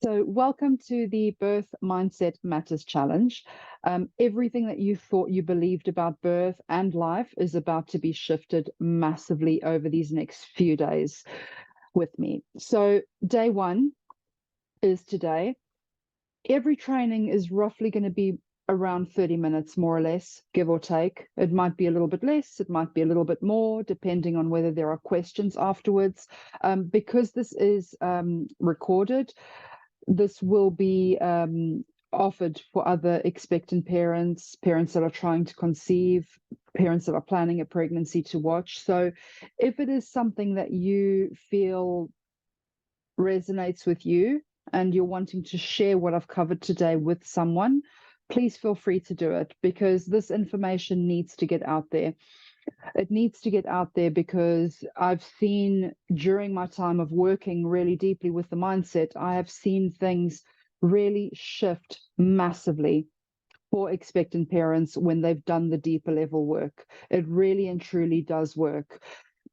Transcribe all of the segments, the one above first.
So, welcome to the Birth Mindset Matters Challenge. Everything that you thought you believed about birth and life is about to be shifted massively over these next few days with me. So, day one is today. Every training is roughly going to be around 30 minutes, more or less, give or take. It might be a little bit less, it might be a little bit more, depending on whether there are questions afterwards. Because this is recorded, this will be offered for other expectant parents, parents that are trying to conceive, parents that are planning a pregnancy to watch. So if it is something that you feel resonates with you and you're wanting to share what I've covered today with someone, please feel free to do it, because this information needs to get out there. It needs to get out there because I've seen, during my time of working really deeply with the mindset, I have seen things really shift massively for expectant parents when they've done the deeper level work. It really and truly does work.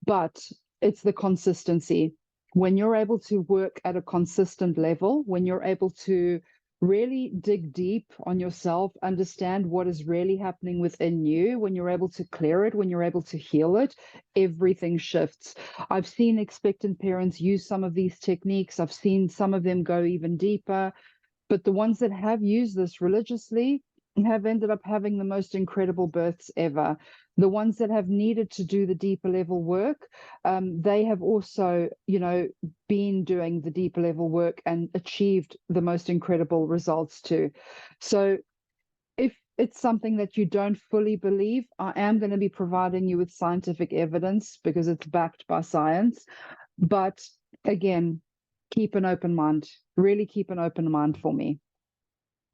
But it's the consistency. When you're able to work at a consistent level, when you're able to really dig deep on yourself, understand what is really happening within you, when you're able to clear it, when you're able to heal it, everything shifts. I've seen expectant parents use some of these techniques. I've seen some of them go even deeper, but the ones that have used this religiously have ended up having the most incredible births ever. The ones that have needed to do the deeper level work, they have also, been doing the deeper level work and achieved the most incredible results too. So if it's something that you don't fully believe, I am going to be providing you with scientific evidence because it's backed by science. But again, keep an open mind, really keep an open mind for me.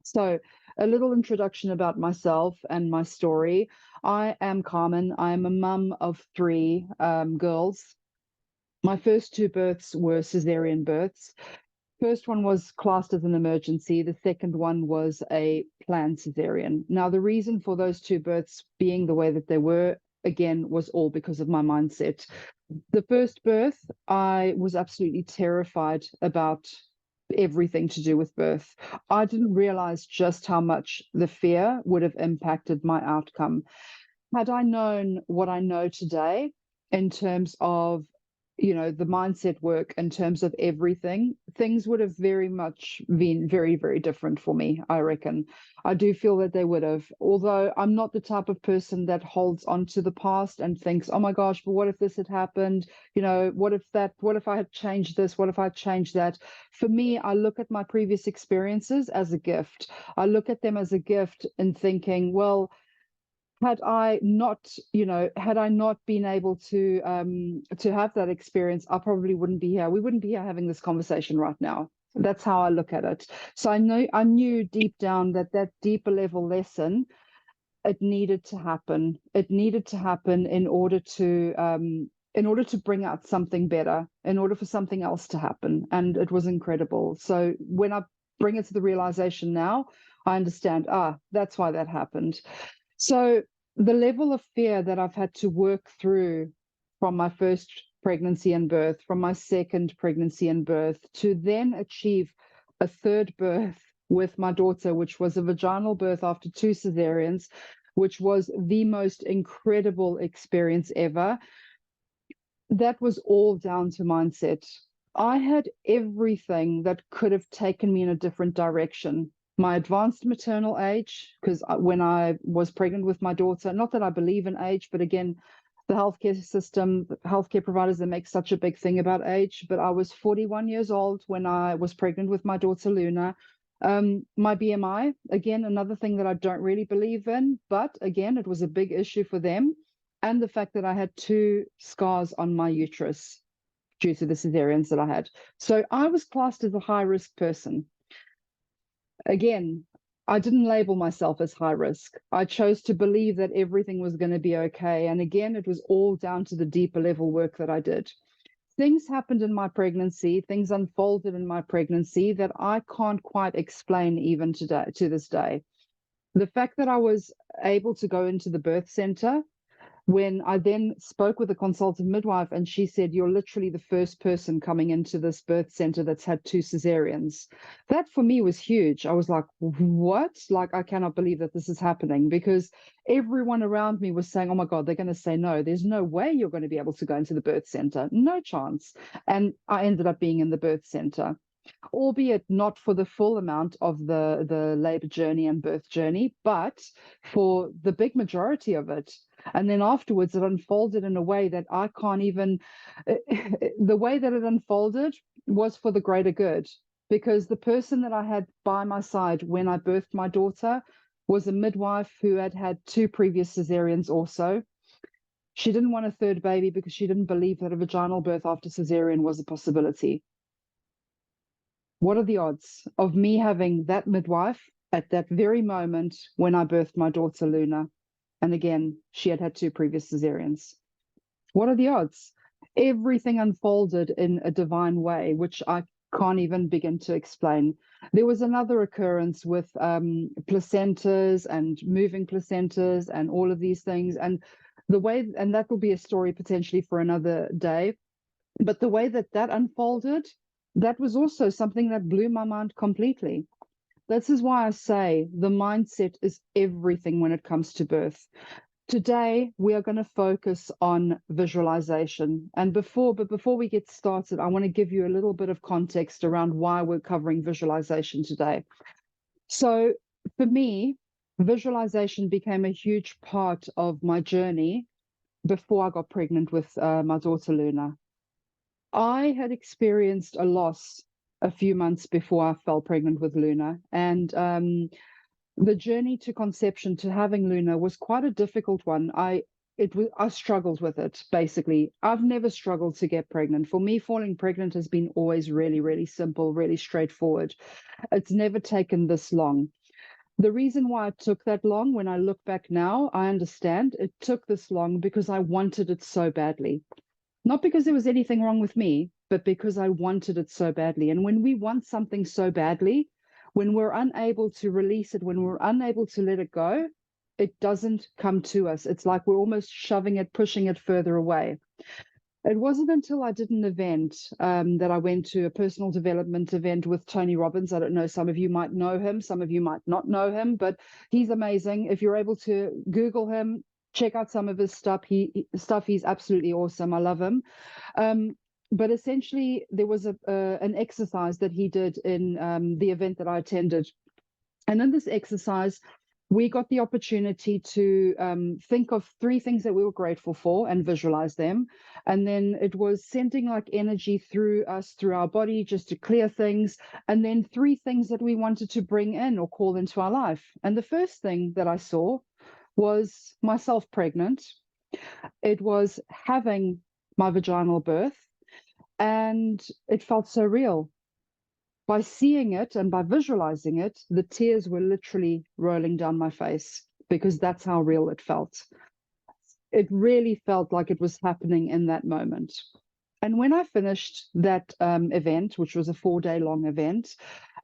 So, a little introduction about myself and my story. I am Carmen. I am a mum of three girls. My first two births were cesarean births. First one was classed as an emergency. The second one was a planned cesarean. Now, the reason for those two births being the way that they were, again, was all because of my mindset. The first birth, I was absolutely terrified about everything to do with birth. I didn't realize just how much the fear would have impacted my outcome. Had I known what I know today in terms of, the mindset work, in terms of everything, things would have very much been very, very different for me, I reckon. I do feel that they would have, although I'm not the type of person that holds on to the past and thinks, oh my gosh, but what if this had happened? What if I had changed this? What if I changed that? For me, I look at my previous experiences as a gift. I look at them as a gift and thinking, well, had I not been able to have that experience, I probably wouldn't be here. We wouldn't be here having this conversation right now. That's how I look at it. So I knew deep down that deeper level lesson, it needed to happen. It needed to happen in order to bring out something better, in order for something else to happen. And it was incredible. So when I bring it to the realization now, I understand, that's why that happened. So the level of fear that I've had to work through from my first pregnancy and birth, from my second pregnancy and birth, to then achieve a third birth with my daughter, which was a vaginal birth after two cesareans, which was the most incredible experience ever. That was all down to mindset. I had everything that could have taken me in a different direction. My advanced maternal age, because when I was pregnant with my daughter, not that I believe in age, but again, the healthcare system, healthcare providers, they make such a big thing about age. But I was 41 years old when I was pregnant with my daughter, Luna. My BMI, again, another thing that I don't really believe in, but again, it was a big issue for them. And the fact that I had two scars on my uterus due to the cesareans that I had. So I was classed as a high risk person. Again, I didn't label myself as high risk. I chose to believe that everything was going to be okay. And again, it was all down to the deeper level work that I did. Things happened in my pregnancy, things unfolded in my pregnancy that I can't quite explain even to this day. The fact that I was able to go into the birth center, when I then spoke with a consultant midwife, and she said, "You're literally the first person coming into this birth center that's had 2 cesareans." That for me was huge. I was like, what? Like, I cannot believe that this is happening, because everyone around me was saying, "Oh my God, they're going to say no. There's no way you're going to be able to go into the birth center. No chance." And I ended up being in the birth center, albeit not for the full amount of the labor journey and birth journey, but for the big majority of it. And then afterwards, it unfolded in a way that I can't even, the way that it unfolded was for the greater good, because the person that I had by my side when I birthed my daughter was a midwife who had had 2 previous cesareans also. She didn't want a third baby because she didn't believe that a vaginal birth after cesarean was a possibility. What are the odds of me having that midwife at that very moment when I birthed my daughter, Luna? And again, she had had 2 previous cesareans. What are the odds? Everything unfolded in a divine way, which I can't even begin to explain. There was another occurrence with placentas and moving placentas and all of these things. And the way, and that will be a story potentially for another day, but the way that that unfolded, that was also something that blew my mind completely. This is why I say the mindset is everything when it comes to birth. Today, we are going to focus on visualization. And before we get started, I want to give you a little bit of context around why we're covering visualization today. So for me, visualization became a huge part of my journey before I got pregnant with my daughter, Luna. I had experienced a loss a few months before I fell pregnant with Luna. And the journey to conception, to having Luna, was quite a difficult one. I struggled with it, basically. I've never struggled to get pregnant. For me, falling pregnant has been always really, really simple, really straightforward. It's never taken this long. The reason why it took that long, when I look back now, I understand it took this long because I wanted it so badly. Not because there was anything wrong with me, but because I wanted it so badly. And when we want something so badly, when we're unable to release it, when we're unable to let it go, it doesn't come to us. It's like we're almost shoving it, pushing it further away. It wasn't until I did an event that I went to, a personal development event with Tony Robbins. I don't know, some of you might know him, some of you might not know him, but he's amazing. If you're able to Google him, check out some of his stuff. He's absolutely awesome. I love him. But essentially, there was an exercise that he did in the event that I attended. And in this exercise, we got the opportunity to think of 3 things that we were grateful for and visualize them. And then it was sending like energy through us, through our body, just to clear things. And then 3 things that we wanted to bring in or call into our life. And the first thing that I saw was myself pregnant. It was having my vaginal birth, and it felt so real. By seeing it and by visualizing it, the tears were literally rolling down my face because that's how real it felt. It really felt like it was happening in that moment. And when I finished that event, which was a 4-day-long event,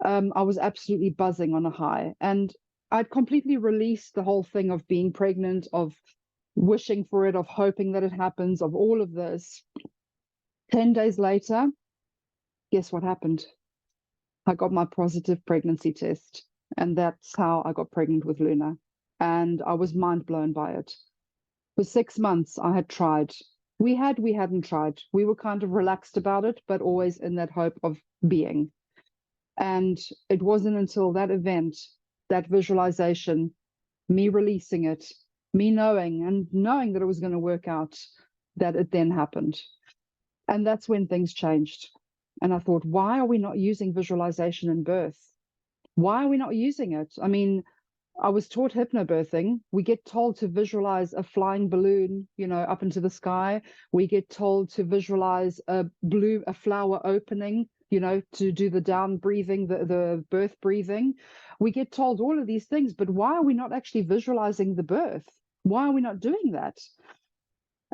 I was absolutely buzzing on a high. And I'd completely released the whole thing of being pregnant, of wishing for it, of hoping that it happens, of all of this. 10 days later, guess what happened? I got my positive pregnancy test, and that's how I got pregnant with Luna. And I was mind blown by it. For 6 months, I had tried. We hadn't tried. We were kind of relaxed about it, but always in that hope of being. And it wasn't until that event, that visualization, me releasing it, me knowing that it was going to work out, that it then happened. And that's when things changed. And I thought, why are we not using visualization in birth? Why are we not using it? I mean, I was taught hypnobirthing. We get told to visualize a flying balloon, up into the sky. We get told to visualize a flower opening, to do the down breathing, the birth breathing. We get told all of these things, but why are we not actually visualizing the birth? Why are we not doing that?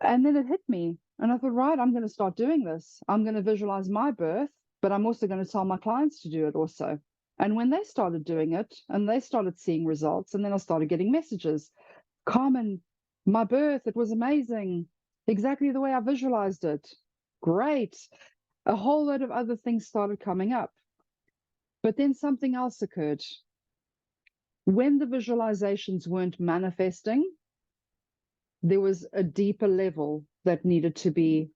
And then it hit me. And I thought, right, I'm going to start doing this. I'm going to visualize my birth, but I'm also going to tell my clients to do it also. And when they started doing it and they started seeing results, and then I started getting messages, Carmen, My birth, it was amazing. Exactly the way I visualized it. Great. A whole lot of other things started coming up. But then something else occurred. When the visualizations weren't manifesting, there was a deeper level that needed to be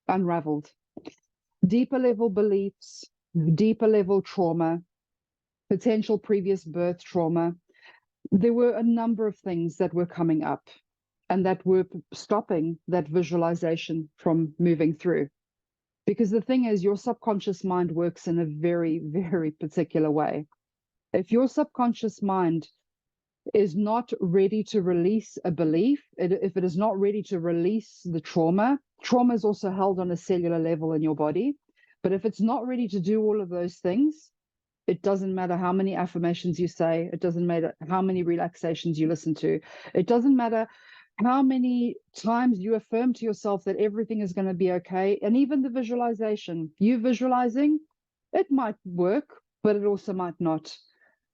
unraveled. Deeper level beliefs, deeper level trauma, potential previous birth trauma. There were a number of things that were coming up and that were stopping that visualization from moving through. Because the thing is, your subconscious mind works in a very, very particular way. If your subconscious mind is not ready to release a belief, if it is not ready to release the trauma, trauma is also held on a cellular level in your body. But if it's not ready to do all of those things, it doesn't matter how many affirmations you say. It doesn't matter how many relaxations you listen to. It doesn't matter how many times you affirm to yourself that everything is going to be okay. And even the visualization, you visualizing, it might work, but it also might not,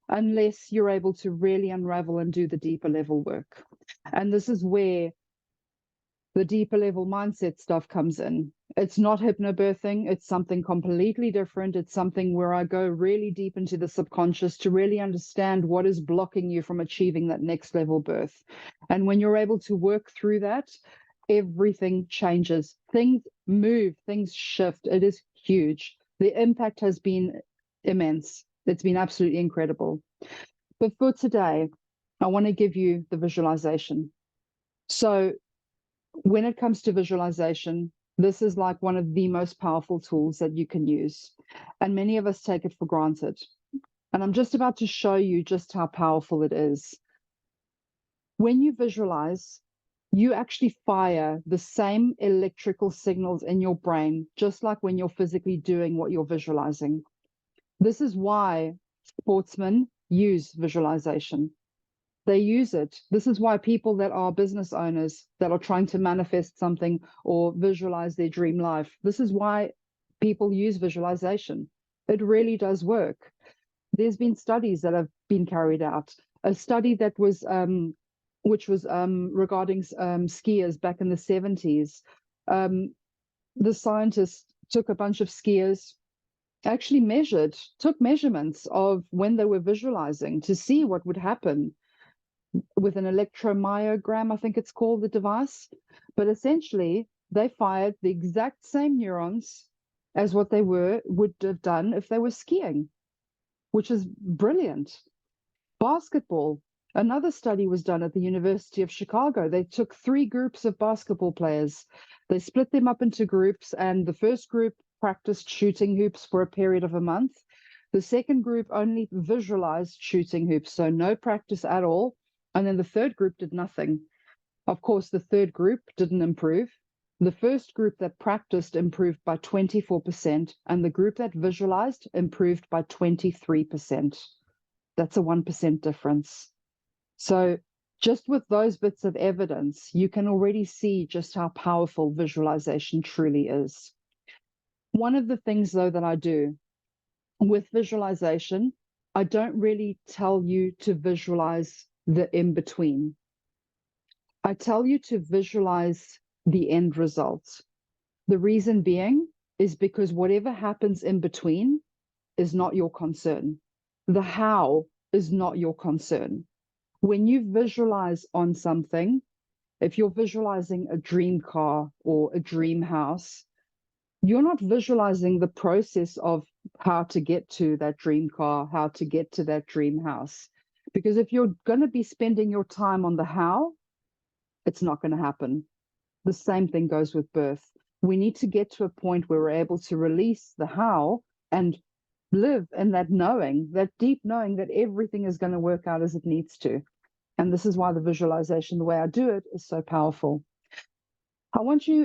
unless you're able to really unravel and do the deeper level work. And this is where the deeper level mindset stuff comes in. It's not hypnobirthing. It's something completely different. It's something where I go really deep into the subconscious to really understand what is blocking you from achieving that next level birth. And when you're able to work through that, everything changes. Things move, things shift. It is huge. The impact has been immense. It's been absolutely incredible. But for today, I want to give you the visualization. So when it comes to visualization, this is like one of the most powerful tools that you can use. And many of us take it for granted. And I'm just about to show you just how powerful it is. When you visualize, you actually fire the same electrical signals in your brain, just like when you're physically doing what you're visualizing. This is why sportsmen use visualization. They use it. This is why people that are business owners that are trying to manifest something or visualize their dream life, this is why people use visualization. It really does work. There's been studies that have been carried out. A study that was which was regarding skiers back in the 70s. The scientists took a bunch of skiers, actually took measurements of when they were visualizing to see what would happen with an electromyogram, I think it's called, the device. But essentially, they fired the exact same neurons as what they would have done if they were skiing, which is brilliant. Basketball. Another study was done at the University of Chicago. They took 3 groups of basketball players. They split them up into groups, and the first group practiced shooting hoops for a period of a month. The second group only visualized shooting hoops, so no practice at all. And then the third group did nothing. Of course, the third group didn't improve. The first group that practiced improved by 24%, and the group that visualized improved by 23%. That's a 1% difference. So just with those bits of evidence, you can already see just how powerful visualization truly is. One of the things, though, that I do with visualization, I don't really tell you to visualize the in-between. I tell you to visualize the end result. The reason being is because whatever happens in between is not your concern. The how is not your concern. When you visualize on something, if you're visualizing a dream car or a dream house, you're not visualizing the process of how to get to that dream car, how to get to that dream house. Because if you're going to be spending your time on the how, it's not going to happen. The same thing goes with birth. We need to get to a point where we're able to release the how and live in that knowing, that deep knowing that everything is going to work out as it needs to. And this is why the visualization, the way I do it, is so powerful. I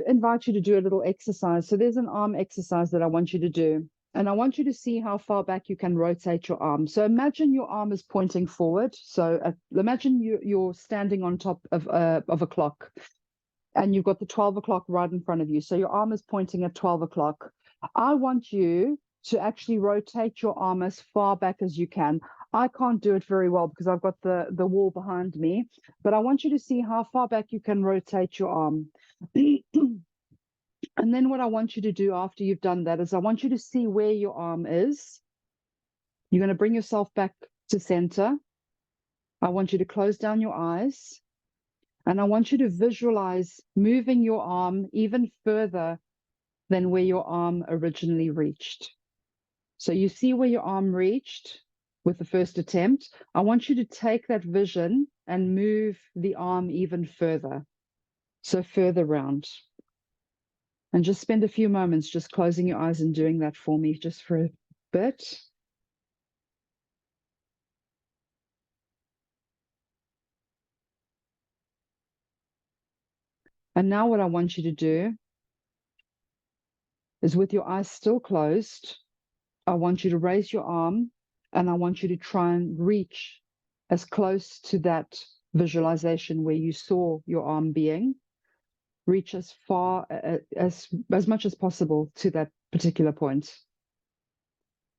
invite you to do a little exercise. So there's an arm exercise that I want you to do. And I want you to see how far back you can rotate your arm. So imagine your arm is pointing forward. So imagine you're standing on top of a clock, and you've got the 12 o'clock right in front of you. So your arm is pointing at 12 o'clock. I want you to actually rotate your arm as far back as you can. I can't do it very well because I've got the wall behind me, but I want you to see how far back you can rotate your arm. And then what I want you to do after you've done that is I want you to see where your arm is. You're going to bring yourself back to center. I want you to close down your eyes, and I want you to visualize moving your arm even further than where your arm originally reached. So you see where your arm reached with the first attempt. I want you to take that vision and move the arm even further. So further round. And just spend a few moments just closing your eyes and doing that for me just for a bit. And now what I want you to do is, with your eyes still closed, I want you to raise your arm and I want you to try and reach as close to that visualization where you saw your arm being. Reach as far as much as possible to that particular point.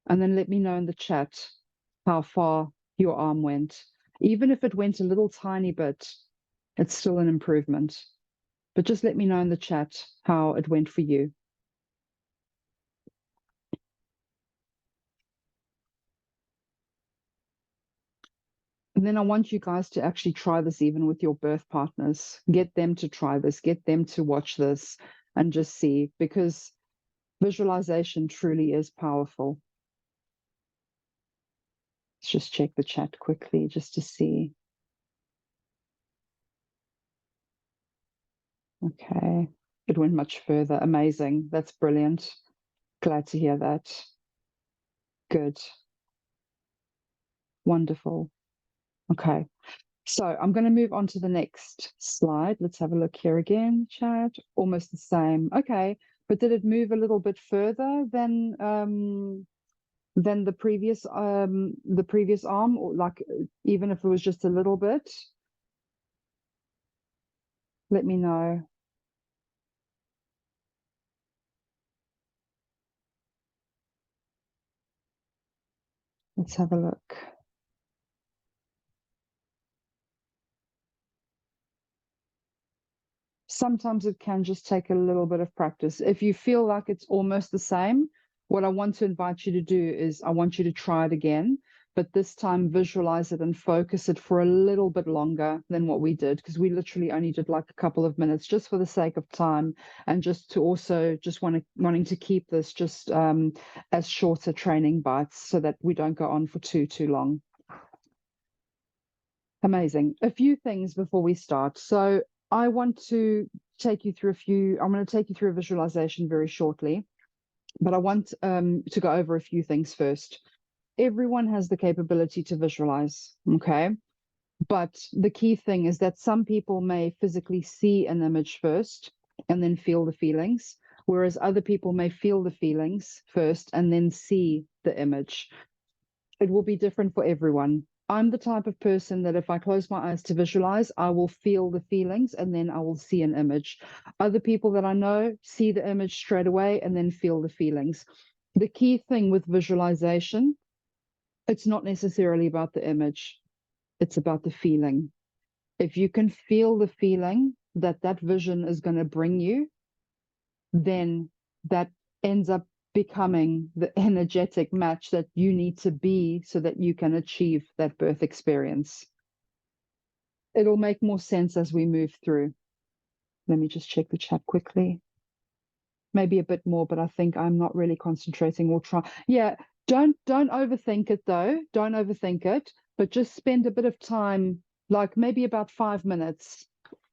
And then let me know in the chat how far your arm went. Even if it went a little tiny bit, it's still an improvement. But just let me know in the chat how it went for you. And then I want you guys to actually try this even with your birth partners. Get them to try this, get them to watch this and just see, because visualization truly is powerful. Let's just check the chat quickly just to see. Okay, it went much further. Amazing. That's brilliant. Glad to hear that. Good. Wonderful. Okay, so I'm going to move on to the next slide. Let's have a look here again, chat. Almost the same. Okay, but did it move a little bit further than the previous arm, or like even if it was just a little bit? Let me know. Let's have a look. Sometimes it can just take a little bit of practice. If you feel like it's almost the same, what I want to invite you to do is I want you to try it again, but this time visualize it and focus it for a little bit longer than what we did, because we literally only did like a couple of minutes just for the sake of time, and just to also just wanting to keep this just as shorter training bites so that we don't go on for too long. Amazing. A few things before we start. So I want to take you through I'm going to take you through a visualization very shortly, but I want to go over a few things first. Everyone has the capability to visualize, okay? But the key thing is that some people may physically see an image first and then feel the feelings, whereas other people may feel the feelings first and then see the image. It will be different for everyone. I'm the type of person that if I close my eyes to visualize, I will feel the feelings and then I will see an image. Other people that I know see the image straight away and then feel the feelings. The key thing with visualization, it's not necessarily about the image, it's about the feeling. If you can feel the feeling that that vision is going to bring you, then that ends up becoming the energetic match that you need to be so that you can achieve that birth experience. It'll make more sense as we move through. Let me just check the chat quickly. Maybe a bit more, but I think I'm not really concentrating. We'll try. Yeah, don't overthink it though. Don't overthink it, but just spend a bit of time, like maybe about 5 minutes,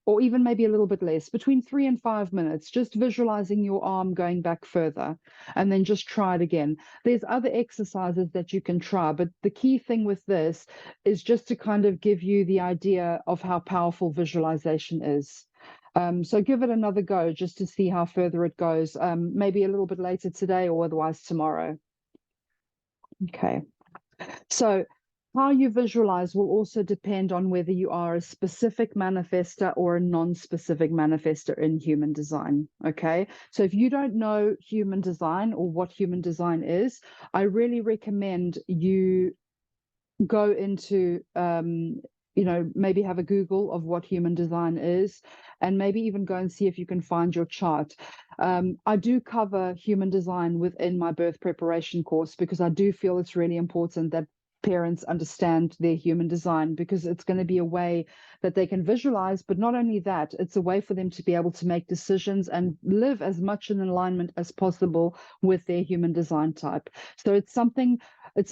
or even maybe a little bit less, between 3 and 5 minutes, just visualizing your arm going back further, and then just try it again. There's other exercises that you can try, but the key thing with this is just to kind of give you the idea of how powerful visualization is. So give it another go just to see how further it goes, maybe a little bit later today or otherwise tomorrow. Okay, so how you visualize will also depend on whether you are a specific manifester or a non-specific manifester in human design, okay? So if you don't know human design or what human design is, I really recommend you go into, maybe have a Google of what human design is, and maybe even go and see if you can find your chart. I do cover human design within my birth preparation course because I do feel it's really important that parents understand their human design, because it's going to be a way that they can visualize, but not only that, it's a way for them to be able to make decisions and live as much in alignment as possible with their human design type. So it's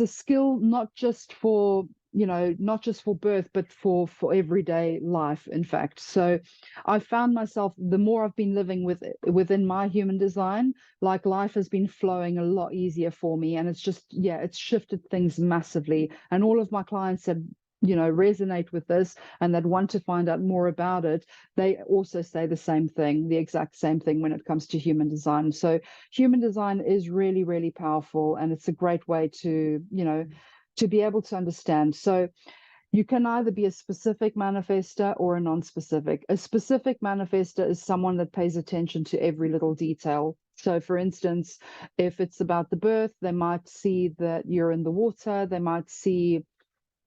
a skill not just for birth, but for everyday life, in fact. So I found myself, the more I've been living within my human design, like life has been flowing a lot easier for me, and it's shifted things massively. And all of my clients that resonate with this and that want to find out more about it, they also say the same thing, the exact same thing when it comes to human design. So human design is really, really powerful, and it's a great way to to be able to understand. So you can either be a specific manifester or a non-specific. A specific manifester is someone that pays attention to every little detail. So for instance, if it's about the birth, they might see that you're in the water, they might see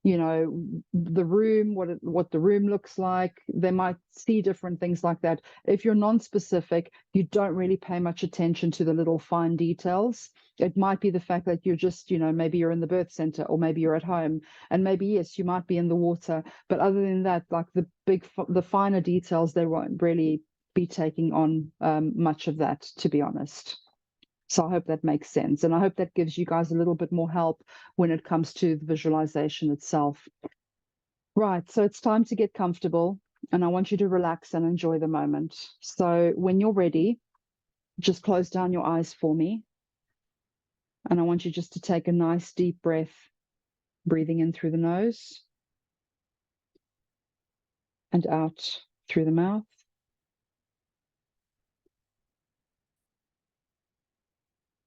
the room, what the room looks like. They might see different things like that. If you're non-specific, you don't really pay much attention to the little fine details. It might be the fact that you're just, maybe you're in the birth center, or maybe you're at home, and maybe, yes, you might be in the water, but other than that, like the finer details, they won't really be taking on much of that, to be honest. So I hope that makes sense. And I hope that gives you guys a little bit more help when it comes to the visualization itself. Right. So it's time to get comfortable, and I want you to relax and enjoy the moment. So when you're ready, just close down your eyes for me. And I want you just to take a nice deep breath, breathing in through the nose and out through the mouth.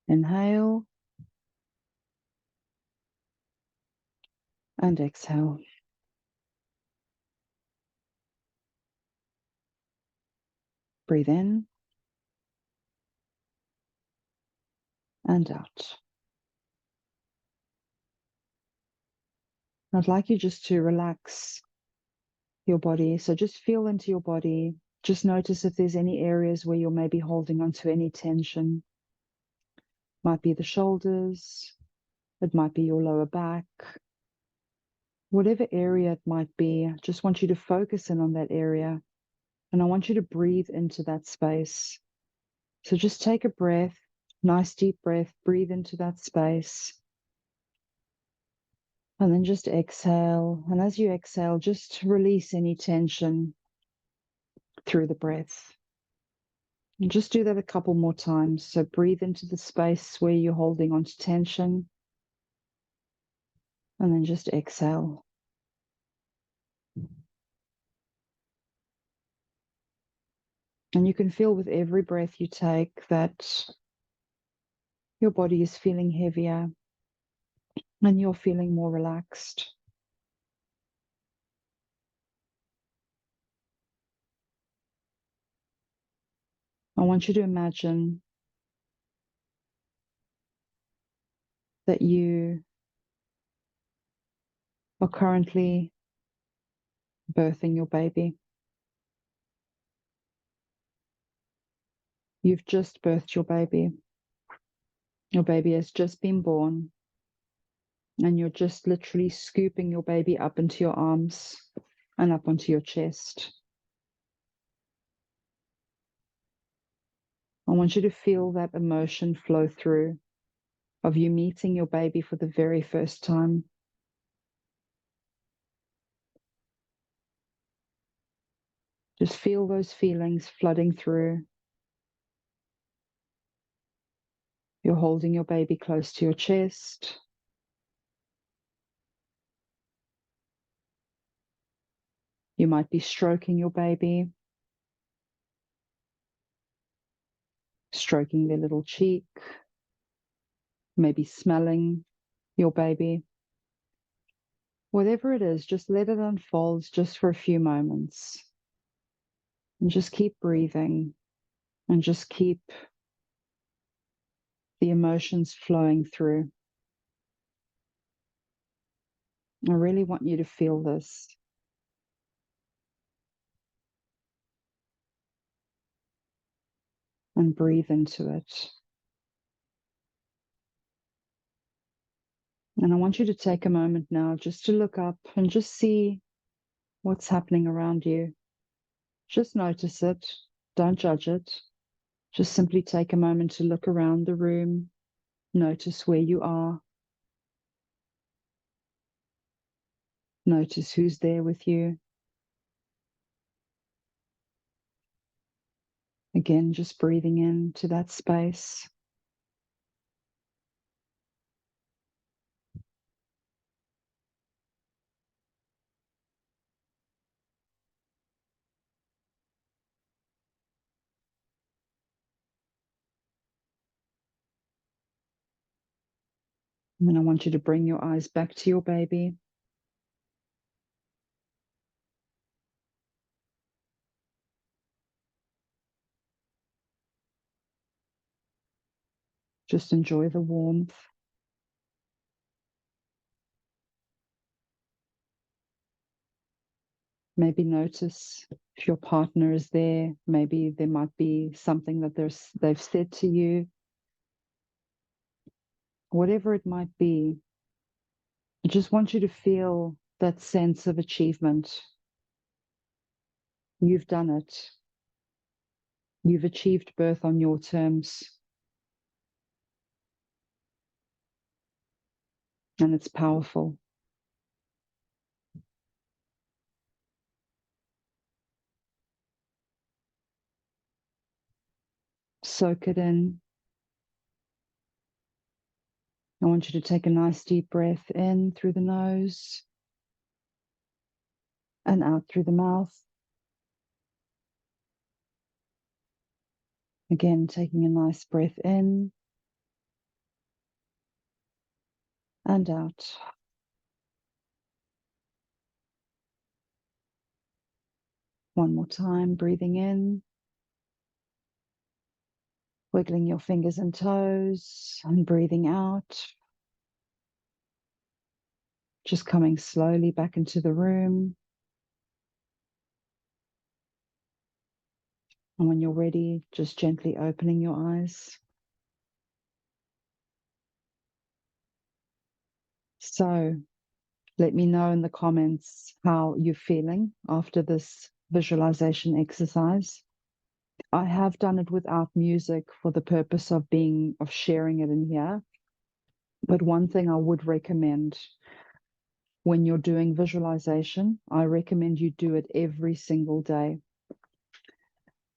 Inhale and exhale. Breathe in and out. I'd like you just to relax your body. So just feel into your body. Just notice if there's any areas where you're maybe holding onto any tension. Might be the shoulders, it might be your lower back, whatever area it might be. I just want you to focus in on that area, and I want you to breathe into that space. So just take a breath, nice deep breath, breathe into that space, and then just exhale. And as you exhale, just release any tension through the breath. And just do that a couple more times. So breathe into the space where you're holding on to tension, and then just exhale. And you can feel with every breath you take that your body is feeling heavier and you're feeling more relaxed. I want you to imagine that you are currently birthing your baby. You've just birthed your baby. Your baby has just been born, and you're just literally scooping your baby up into your arms and up onto your chest. I want you to feel that emotion flow through of you meeting your baby for the very first time. Just feel those feelings flooding through. You're holding your baby close to your chest. You might be stroking your baby, stroking their little cheek, maybe smelling your baby. Whatever it is, just let it unfold just for a few moments. And just keep breathing, and just keep the emotions flowing through. I really want you to feel this. And breathe into it. And I want you to take a moment now just to look up and just see what's happening around you. Just notice it. Don't judge it. Just simply take a moment to look around the room. Notice where you are. Notice who's there with you. Again, just breathing into that space. And then I want you to bring your eyes back to your baby. Just enjoy the warmth. Maybe notice if your partner is there. Maybe there might be something that they've said to you. Whatever it might be, I just want you to feel that sense of achievement. You've done it. You've achieved birth on your terms. And it's powerful. Soak it in. I want you to take a nice deep breath in through the nose and out through the mouth. Again, taking a nice breath in and out. One more time, breathing in, wiggling your fingers and toes, and breathing out. Just coming slowly back into the room. And when you're ready, just gently opening your eyes. So let me know in the comments how you're feeling after this visualization exercise. I have done it without music for the purpose of sharing it in here. But one thing I would recommend when you're doing visualization, I recommend you do it every single day,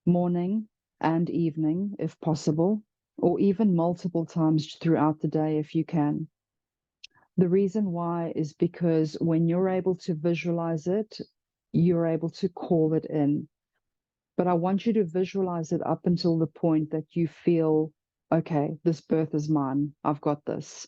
morning and evening, if possible, or even multiple times throughout the day if you can. The reason why is because when you're able to visualize it, you're able to call it in. But I want you to visualize it up until the point that you feel, okay, this birth is mine. I've got this.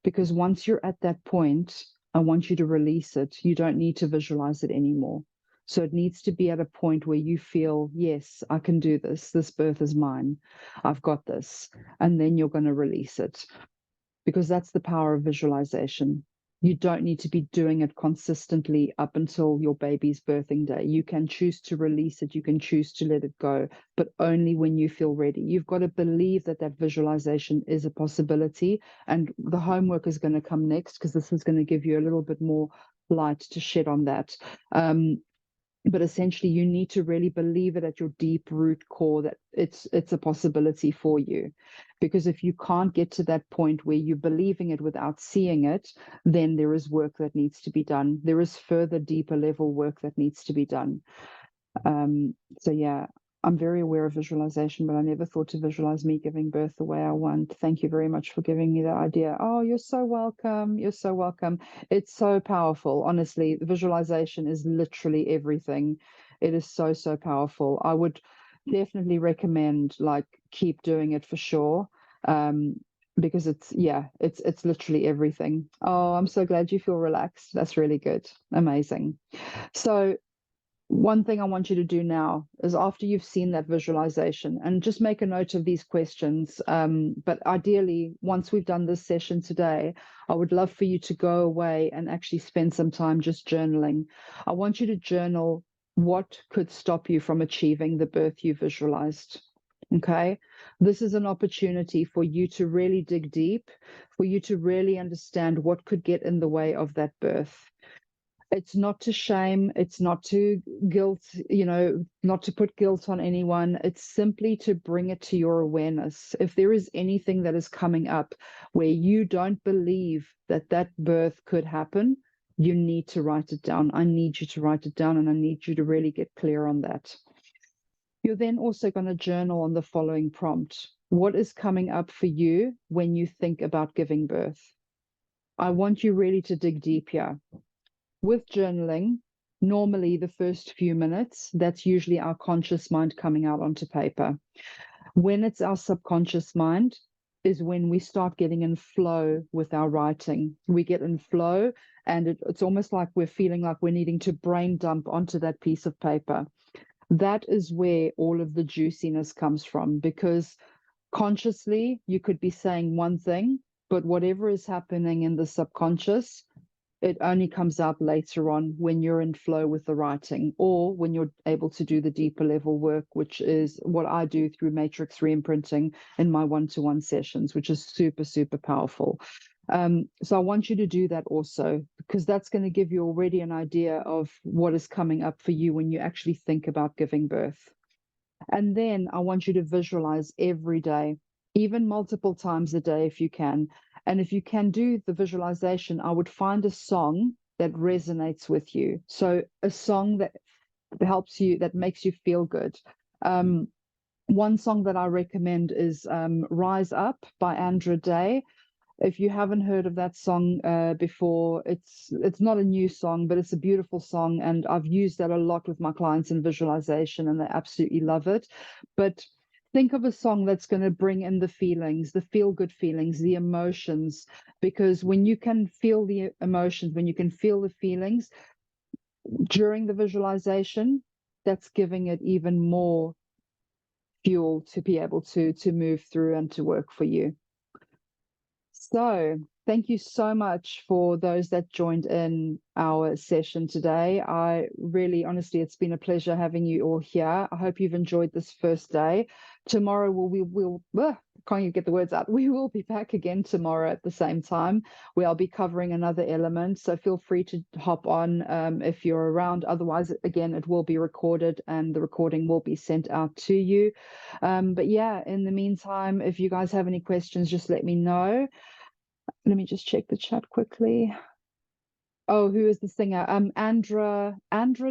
Because once you're at that point, I want you to release it. You don't need to visualize it anymore. So it needs to be at a point where you feel, yes, I can do this. This birth is mine. I've got this. And then you're going to release it, because that's the power of visualization. You don't need to be doing it consistently up until your baby's birthing day. You can choose to release it. You can choose to let it go, but only when you feel ready. You've got to believe that that visualization is a possibility. And the homework is going to come next, because this is going to give you a little bit more light to shed on that. But essentially, you need to really believe it at your deep root core that it's a possibility for you. Because if you can't get to that point where you're believing it without seeing it, then there is work that needs to be done. There is further, deeper level work that needs to be done. So yeah, I'm very aware of visualization, but I never thought to visualize me giving birth the way I want. Thank you very much for giving me that idea. Oh, you're so welcome. You're so welcome. It's so powerful. Honestly, visualization is literally everything. It is so, so powerful. I would definitely recommend, like, keep doing it for sure. Because it's literally everything. Oh, I'm so glad you feel relaxed. That's really good. Amazing. So one thing I want you to do now is, after you've seen that visualization, and just make a note of these questions. But ideally, once we've done this session today, I would love for you to go away and actually spend some time just journaling. I want you to journal what could stop you from achieving the birth you visualized. Okay, this is an opportunity for you to really dig deep, for you to really understand what could get in the way of that birth. It's not to shame, it's not to guilt, not to put guilt on anyone. It's simply to bring it to your awareness. If there is anything that is coming up where you don't believe that that birth could happen, you need to write it down. I need you to write it down, and I need you to really get clear on that. You're then also going to journal on the following prompt. What is coming up for you when you think about giving birth? I want you really to dig deep here. With journaling, normally the first few minutes, that's usually our conscious mind coming out onto paper. When it's our subconscious mind is when we start getting in flow with our writing. We get in flow, and it's almost like we're feeling like we're needing to brain dump onto that piece of paper. That is where all of the juiciness comes from, because consciously you could be saying one thing, but whatever is happening in the subconscious, it only comes out later on when you're in flow with the writing, or when you're able to do the deeper level work, which is what I do through matrix reimprinting in my one-to-one sessions, which is super, super powerful. So I want you to do that also, because that's going to give you already an idea of what is coming up for you when you actually think about giving birth. And then I want you to visualize every day, even multiple times a day if you can. And if you can do the visualization, I would find a song that resonates with you. So a song that helps you, that makes you feel good. One song that I recommend is Rise Up by Andra Day. If you haven't heard of that song before, it's not a new song, but it's a beautiful song, and I've used that a lot with my clients in visualization, and they absolutely love it. But think of a song that's going to bring in the feelings, the feel-good feelings, the emotions, because when you can feel the emotions, when you can feel the feelings during the visualization, that's giving it even more fuel to be able to move through and to work for you. So thank you so much for those that joined in our session today. I really, honestly, it's been a pleasure having you all here. I hope you've enjoyed this first day. Tomorrow we'll can't even get the words out. We will be back again tomorrow at the same time, where I'll be covering another element. So feel free to hop on if you're around. Otherwise, again, it will be recorded, and the recording will be sent out to you. But yeah, in the meantime, if you guys have any questions, just let me know. Let me just check the chat quickly. Oh, who is the singer? Andra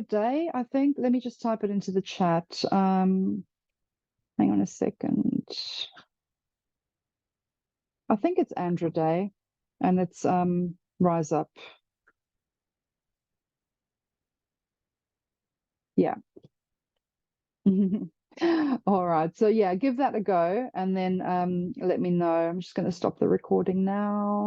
Day, I think. Let me just type it into the chat. Hang on a second. I think it's Andra Day, and it's Rise Up. Yeah. All right. So yeah, give that a go, and then let me know. I'm just going to stop the recording now.